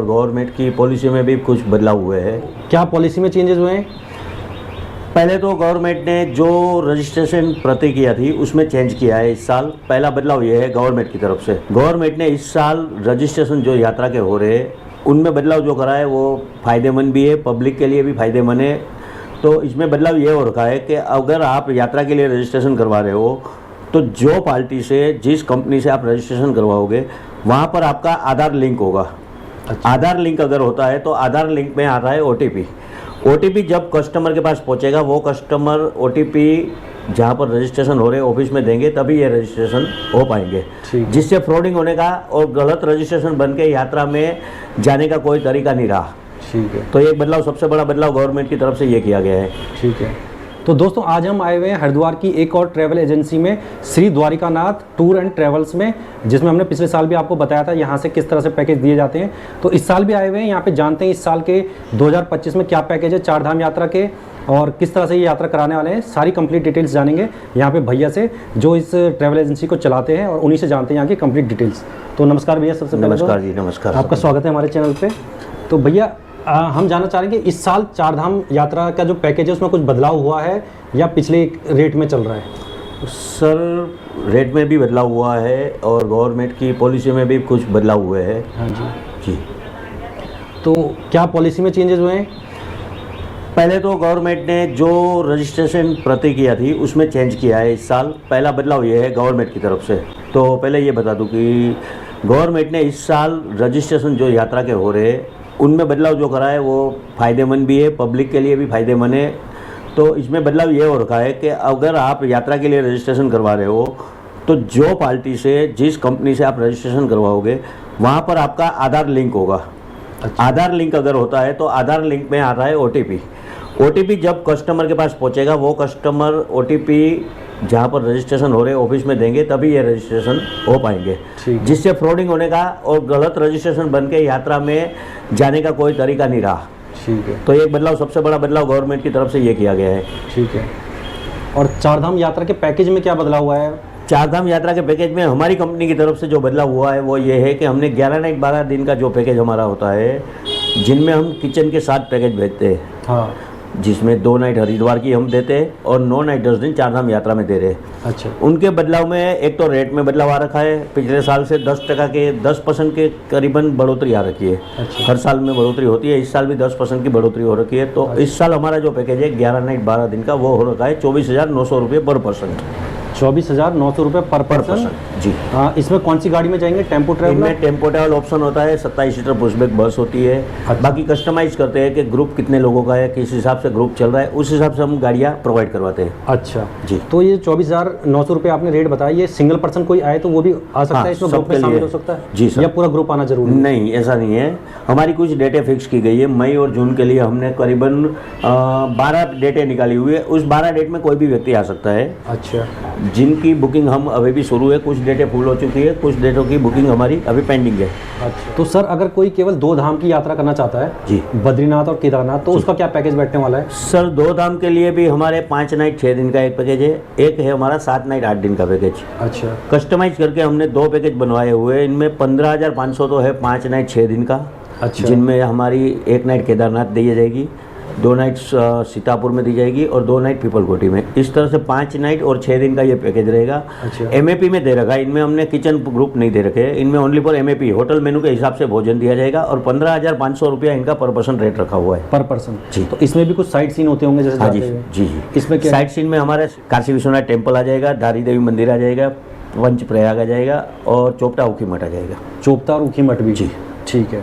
Government की policy में भी कुछ बदलाव हुए हैं। क्या पॉलिसी में चेंजेस हुए हैं? पहले तो गवर्नमेंट ने जो रजिस्ट्रेशन प्रक्रिया थी उसमें चेंज किया है इस साल। पहला बदलाव ये है गवर्नमेंट की तरफ से। गवर्नमेंट ने इस साल रजिस्ट्रेशन जो यात्रा के हो रहे हैं उनमें बदलाव जो करा है वो फ़ायदेमंद भी है, पब्लिक के लिए भी फ़ायदेमंद है। तो इसमें बदलाव ये हो रखा है कि अगर आप यात्रा के लिए रजिस्ट्रेशन करवा रहे हो तो जो पार्टी से, जिस कंपनी से आप रजिस्ट्रेशन करवाओगे वहाँ पर आपका आधार लिंक होगा। अच्छा। आधार लिंक अगर होता है तो आधार लिंक में आ रहा है ओटीपी। ओटीपी जब कस्टमर के पास पहुंचेगा वो कस्टमर ओटीपी जहां पर रजिस्ट्रेशन हो रहे ऑफिस में देंगे तभी ये रजिस्ट्रेशन हो पाएंगे, जिससे फ्रॉडिंग होने का और गलत रजिस्ट्रेशन बन के यात्रा में जाने का कोई तरीका नहीं रहा। ठीक है। तो एक बदलाव, सबसे बड़ा बदलाव गवर्नमेंट की तरफ से ये किया गया है। ठीक है। तो दोस्तों आज हम आए हुए हैं हरिद्वार की एक और ट्रैवल एजेंसी में, Shri Dwarikanath tour and travels में, जिसमें हमने पिछले साल भी आपको बताया था यहाँ से किस तरह से पैकेज दिए जाते हैं। तो इस साल भी आए हुए हैं यहाँ पे, जानते हैं इस साल के 2025 में क्या पैकेज है चार धाम यात्रा के और किस तरह से ये यात्रा कराने वाले हैं। सारी कंप्लीट डिटेल्स जानेंगे यहाँ पे भैया से जो इस ट्रैवल एजेंसी को चलाते हैं और उन्हीं से जानते हैं यहाँ की कंप्लीट डिटेल्स। तो नमस्कार भैया, सबसे पहले नमस्कार जी। नमस्कार, आपका स्वागत है हमारे चैनल पे। तो भैया हम जानना चाह रहे हैं कि इस साल चार धाम यात्रा का जो पैकेज है उसमें कुछ बदलाव हुआ है या पिछले रेट में चल रहा है? सर रेट में भी बदलाव हुआ है और गवर्नमेंट की पॉलिसी में भी कुछ बदलाव हुए हैं। हाँ जी जी। तो क्या पॉलिसी में चेंजेस हुए हैं? पहले तो गवर्नमेंट ने जो रजिस्ट्रेशन प्रक्रिया थी उसमें चेंज किया है इस साल। पहला बदलाव ये है गवर्नमेंट की तरफ से। तो पहले ये बता दूं कि गवर्नमेंट ने इस साल रजिस्ट्रेशन जो यात्रा के हो रहे उनमें बदलाव जो करा है वो फ़ायदेमंद भी है, पब्लिक के लिए भी फ़ायदेमंद है। तो इसमें बदलाव ये हो रखा है कि अगर आप यात्रा के लिए रजिस्ट्रेशन करवा रहे हो तो जो पार्टी से, जिस कंपनी से आप रजिस्ट्रेशन करवाओगे वहाँ पर आपका आधार लिंक होगा। अच्छा। आधार लिंक अगर होता है तो आधार लिंक में आ रहा है ओटीपी। ओटीपी जब कस्टमर के पास पहुंचेगा वो कस्टमर ओटीपी जहां पर रजिस्ट्रेशन हो रहे ऑफिस में देंगे तभी ये रजिस्ट्रेशन हो पाएंगे, जिससे फ्रॉडिंग होने का और गलत रजिस्ट्रेशन बन के यात्रा में जाने का कोई तरीका नहीं रहा। ठीक है। तो एक बदलाव, सबसे बड़ा बदलाव गवर्नमेंट की तरफ से ये किया गया है। ठीक है। और चारधाम यात्रा के पैकेज में क्या बदलाव हुआ है? चारधाम यात्रा के पैकेज में हमारी कंपनी की तरफ से जो बदलाव हुआ है वो ये है कि हमने 11 नाइट 12 दिन का जो पैकेज हमारा होता है, जिनमें हम किचन के 7 पैकेज भेजते हैं। हाँ। जिसमें 2 नाइट हरिद्वार की हम देते हैं और 9 नाइट 10 दिन चारधाम यात्रा में दे रहे हैं। अच्छा। उनके बदलाव में एक तो रेट में बदलाव आ रखा है। पिछले साल से 10% के 10% के करीबन बढ़ोतरी आ रखी है। अच्छा। हर साल में बढ़ोतरी होती है, इस साल भी 10% की बढ़ोतरी हो रखी है। तो अच्छा। इस साल हमारा जो पैकेज है 11 नाइट 12 दिन का वो हो रखा है 24,900 रुपये पर पर्सन। 24,900 रुपये पर पर्सन जी। हाँ। इसमें कौन सी गाड़ी में जाएंगे? Tempo travel? इनमें टेम्पो ट्रैवल ऑप्शन होता है, 27 सीटर पुशबैक बस होती है। अच्छा। बाकी कस्टमाइज करते हैं कि ग्रुप कितने लोगों का है, किस हिसाब से ग्रुप चल रहा है, उस हिसाब से हम गाड़ियाँ प्रोवाइड करवाते हैं। अच्छा जी। तो ये 24,900 रुपये आपने रेट बताया, ये सिंगल पर्सन कोई आए तो वो भी आ सकता है इसमें, ग्रुप में शामिल हो सकता है? जी सर। या पूरा ग्रुप आना जरूरी? नहीं, ऐसा नहीं है। हमारी कुछ डेटें फिक्स की गई है। मई और जून के लिए हमने करीबन 12 डेटें निकाली हुई है। उस 12 डेट में कोई भी व्यक्ति आ सकता है। अच्छा। जिनकी बुकिंग हम अभी भी शुरू है, कुछ डेटें फुल हो चुकी है, कुछ डेटों की बुकिंग हमारी अभी पेंडिंग है। अच्छा। तो सर अगर कोई केवल 2 धाम की यात्रा करना चाहता है जी, बद्रीनाथ और केदारनाथ, तो उसका क्या पैकेज बैठने वाला है? सर 2 धाम के लिए भी हमारे 5 नाइट 6 दिन का एक पैकेज है, एक है हमारा 7 नाइट 8 दिन का पैकेज। अच्छा। कस्टमाइज करके हमने 2 पैकेज बनवाए हुए हैं। इनमें 15,500 तो है 5 नाइट 6 दिन का। अच्छा। जिनमें हमारी 1 नाइट केदारनाथ दी जाएगी, 2 नाइट सीतापुर में दी जाएगी और 2 नाइट पीपलकोटी में। इस तरह से 5 नाइट और 6 दिन का ये पैकेज रहेगा। अच्छा। एमएपी में दे रखा है, इनमें हमने किचन ग्रुप नहीं दे रखे हैं। इनमें ओनली फॉर एमएपी होटल मेनू के हिसाब से भोजन दिया जाएगा और 15,500 रुपया इनका पर पर्सन रेट रखा हुआ है। पर पर्सन जी। तो इसमें भी कुछ साइट सीन होते होंगे जैसे? हाँ जी जी जी। इसमें साइट सीन में हमारे काशी विश्वनाथ टेम्पल आ जाएगा, धारी देवी मंदिर आ जाएगा, पंच प्रयाग आ जाएगा और चोपटा ऊखी मठ आ जाएगा। चोपता और ऊखी मठ भी? जी। ठीक है।